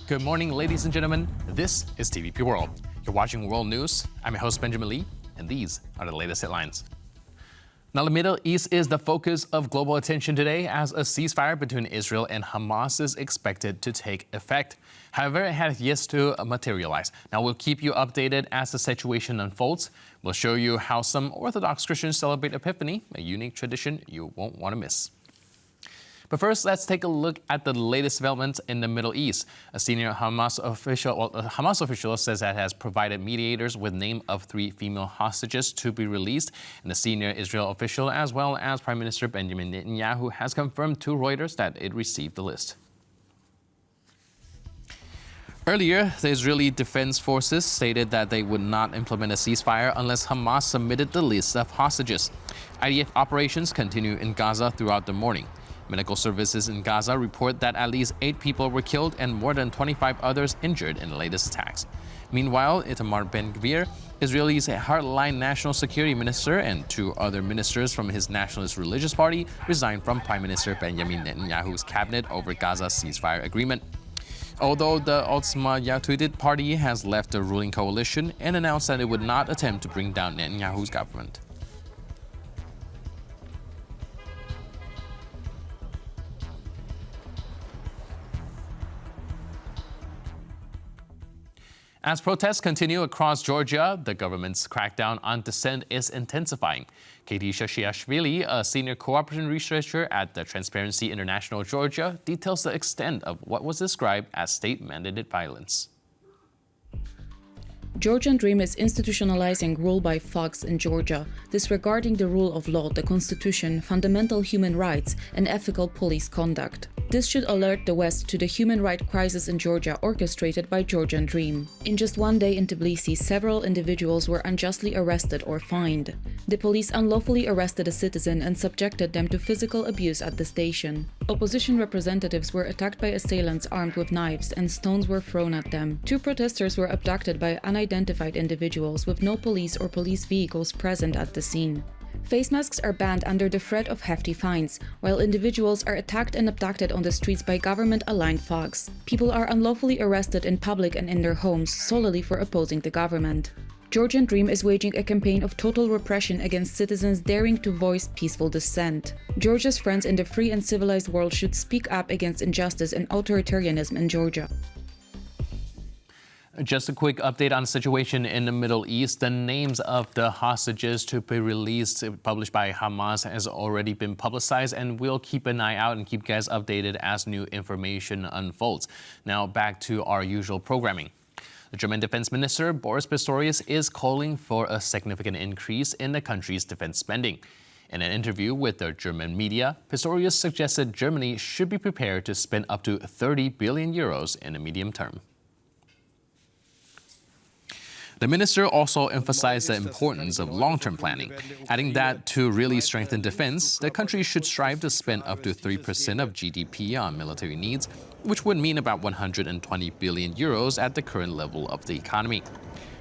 Good morning, ladies and gentlemen. This is TVP World. You're watching World News. I'm your host, Benjamin Lee, and these are the latest headlines. Now, the Middle East is the focus of global attention today as a ceasefire between Israel and Hamas is expected to take effect. However, it has yet to materialize. Now, we'll keep you updated as the situation unfolds. We'll show you how some Orthodox Christians celebrate Epiphany, a unique tradition you won't want to miss. But first, let's take a look at the latest developments in the Middle East. A senior Hamas official says that has provided mediators with name of 3 female hostages to be released. And a senior Israel official, as well as Prime Minister Benjamin Netanyahu, has confirmed to Reuters that it received the list. Earlier, the Israeli Defense Forces stated that they would not implement a ceasefire unless Hamas submitted the list of hostages. IDF operations continue in Gaza throughout the morning. Medical services in Gaza report that at least 8 people were killed and more than 25 others injured in the latest attacks. Meanwhile, Itamar Ben-Gvir, Israel's hardline national security minister, and 2 other ministers from his nationalist religious party resigned from Prime Minister Benjamin Netanyahu's cabinet over Gaza's ceasefire agreement. Although the Otzma Yahudit party has left the ruling coalition and announced that it would not attempt to bring down Netanyahu's government. As protests continue across Georgia, the government's crackdown on dissent is intensifying. Katie Shashiashvili, a senior cooperation researcher at the Transparency International Georgia, details the extent of what was described as state-mandated violence. Georgian Dream is institutionalizing rule by thugs in Georgia, disregarding the rule of law, the constitution, fundamental human rights, and ethical police conduct. This should alert the West to the human rights crisis in Georgia orchestrated by Georgian Dream. In just one day in Tbilisi, several individuals were unjustly arrested or fined. The police unlawfully arrested a citizen and subjected them to physical abuse at the station. Opposition representatives were attacked by assailants armed with knives, and stones were thrown at them. 2 protesters were abducted by unidentified individuals with no police or police vehicles present at the scene. Face masks are banned under the threat of hefty fines, while individuals are attacked and abducted on the streets by government-aligned thugs. People are unlawfully arrested in public and in their homes solely for opposing the government. Georgian Dream is waging a campaign of total repression against citizens daring to voice peaceful dissent. Georgia's friends in the free and civilized world should speak up against injustice and authoritarianism in Georgia. Just a quick update on the situation in the Middle East. The names of the hostages to be released, published by Hamas, has already been publicized, and we'll keep an eye out and keep you guys updated as new information unfolds. Now back to our usual programming. The German Defense Minister Boris Pistorius is calling for a significant increase in the country's defense spending. In an interview with the German media, Pistorius suggested Germany should be prepared to spend up to 30 billion euros in the medium term. The minister also emphasized the importance of long-term planning, adding that to really strengthen defense, the country should strive to spend up to 3% of GDP on military needs, which would mean about 120 billion euros at the current level of the economy.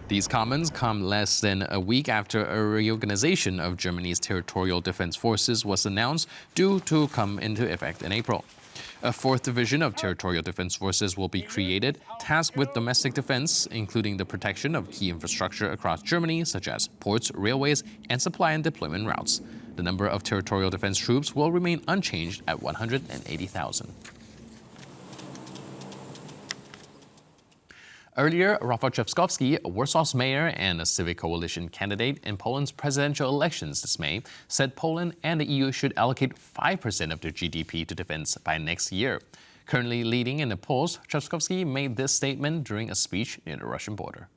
These comments come less than a week after a reorganization of Germany's territorial defense forces was announced, due to come into effect in April. A 4th division of territorial defense forces will be created, tasked with domestic defense, including the protection of key infrastructure across Germany, such as ports, railways, and supply and deployment routes. The number of territorial defense troops will remain unchanged at 180,000. Earlier, Rafał Trzaskowski, Warsaw's mayor and a Civic Coalition candidate in Poland's presidential elections this May, said Poland and the EU should allocate 5% of their GDP to defense by next year. Currently leading in the polls, Trzaskowski made this statement during a speech near the Russian border.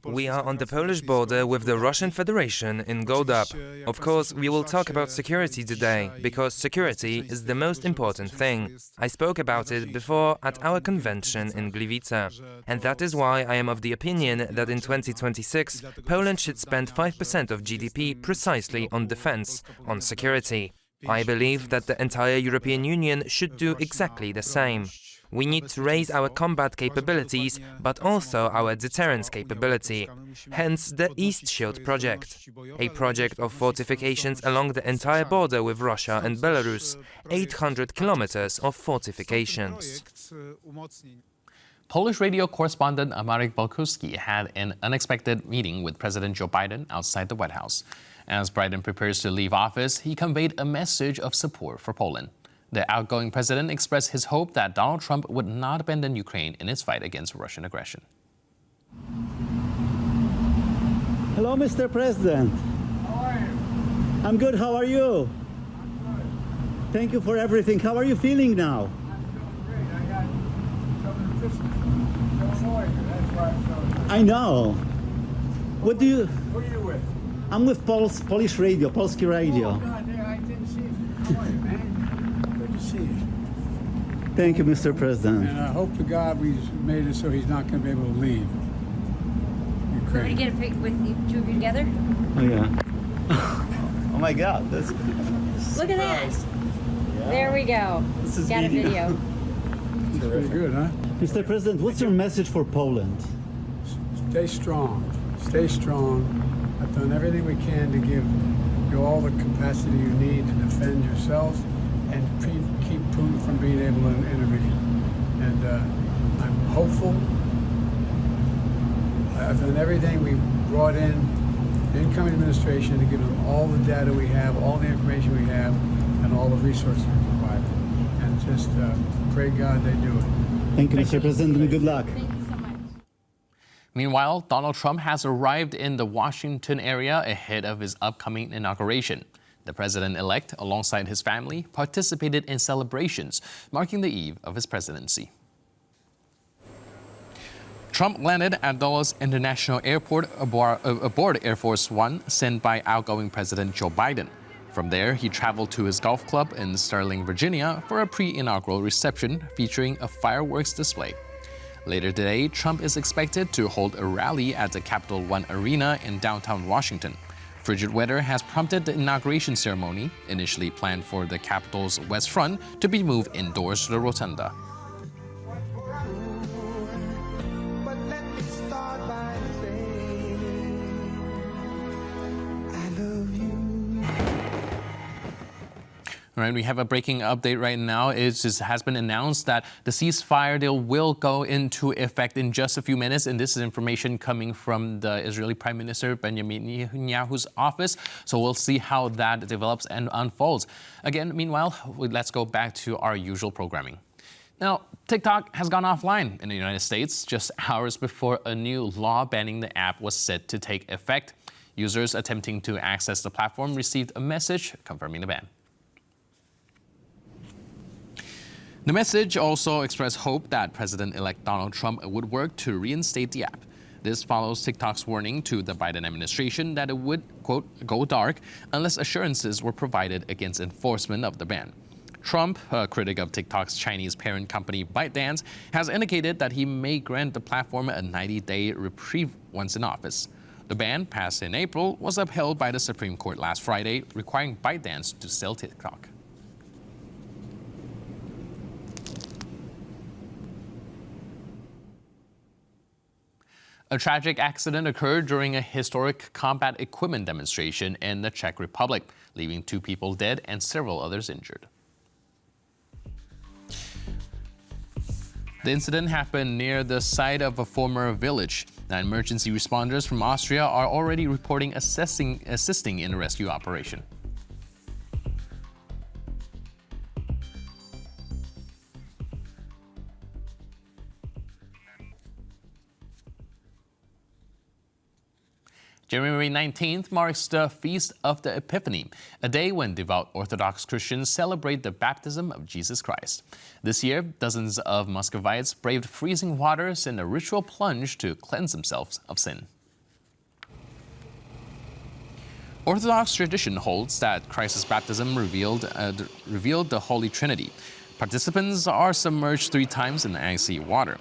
We are on the Polish border with the Russian Federation in Goldap. Of course, we will talk about security today, because security is the most important thing. I spoke about it before at our convention in Gliwice. And that is why I am of the opinion that in 2026, Poland should spend 5% of GDP precisely on defense, on security. I believe that the entire European Union should do exactly the same. We need to raise our combat capabilities, but also our deterrence capability. Hence the East Shield project, a project of fortifications along the entire border with Russia and Belarus, 800 kilometers of fortifications. Polish radio correspondent Marek Walkowski had an unexpected meeting with President Joe Biden outside the White House. As Biden prepares to leave office, he conveyed a message of support for Poland. The outgoing president expressed his hope that Donald Trump would not abandon Ukraine in its fight against Russian aggression. Hello, Mr. President. How are you? I'm good. How are you? I'm good. Thank you for everything. How are you feeling now? I'm feeling great. I got some distance from Illinois. That's why I'm so. I know. What do you? Who are you with? I'm with Polish radio, Polski radio. Oh, God, yeah, I didn't see you. How are you, man? Good to see you. Thank you, Mr. President. And I hope to God we made it so he's not going to be able to leave. Want me to get a pic with you two of you together? Oh yeah. Oh my God, that's. Look at that. There we go. This is Got a video. It's pretty good, huh? Mr. President, what's your message for Poland? Stay strong. Stay strong. I've done everything we can to give you all the capacity you need to defend yourselves and keep Putin from being able to intervene. And I'm hopeful. I've done everything. We brought in the incoming administration to give them all the data we have, all the information we have, and all the resources we provide. And just pray God they do it. Thank you, Mr. President, and good luck. Thank you so much. Meanwhile, Donald Trump has arrived in the Washington area ahead of his upcoming inauguration. The president-elect, alongside his family, participated in celebrations marking the eve of his presidency. Trump landed at Dulles International Airport aboard Air Force One sent by outgoing President Joe Biden. From there, he traveled to his golf club in Sterling, Virginia for a pre-inaugural reception featuring a fireworks display. Later today, Trump is expected to hold a rally at the Capital One Arena in downtown Washington. Frigid weather has prompted the inauguration ceremony, initially planned for the Capitol's west front, to be moved indoors to the rotunda. All right, we have a breaking update right now. It just has been announced that the ceasefire deal will go into effect in just a few minutes. And this is information coming from the Israeli Prime Minister Benjamin Netanyahu's office. So we'll see how that develops and unfolds. Again, meanwhile, let's go back to our usual programming. Now, TikTok has gone offline in the United States just hours before a new law banning the app was set to take effect. Users attempting to access the platform received a message confirming the ban. The message also expressed hope that President-elect Donald Trump would work to reinstate the app. This follows TikTok's warning to the Biden administration that it would, quote, go dark unless assurances were provided against enforcement of the ban. Trump, a critic of TikTok's Chinese parent company ByteDance, has indicated that he may grant the platform a 90-day reprieve once in office. The ban, passed in April, was upheld by the Supreme Court last Friday, requiring ByteDance to sell TikTok. A tragic accident occurred during a historic combat equipment demonstration in the Czech Republic, leaving 2 people dead and several others injured. The incident happened near the site of a former village. Now, emergency responders from Austria are already reporting assisting in the rescue operation. January 19th marks the Feast of the Epiphany, a day when devout Orthodox Christians celebrate the baptism of Jesus Christ. This year, dozens of Muscovites braved freezing waters in a ritual plunge to cleanse themselves of sin. Orthodox tradition holds that Christ's baptism revealed the Holy Trinity. Participants are submerged 3 times in the icy water.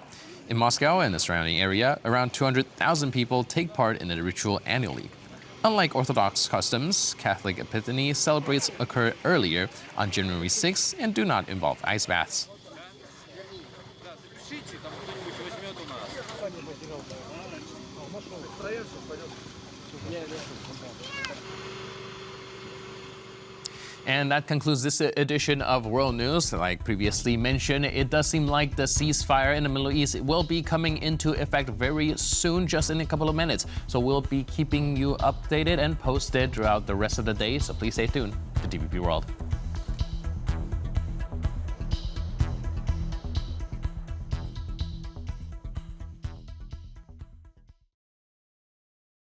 In Moscow and the surrounding area, around 200,000 people take part in the ritual annually. Unlike Orthodox customs, Catholic Epiphany celebrates occur earlier on January 6 and do not involve ice baths. And that concludes this edition of World News. Like previously mentioned, it does seem like the ceasefire in the Middle East will be coming into effect very soon, just in a couple of minutes. So we'll be keeping you updated and posted throughout the rest of the day. So please stay tuned to TVP World.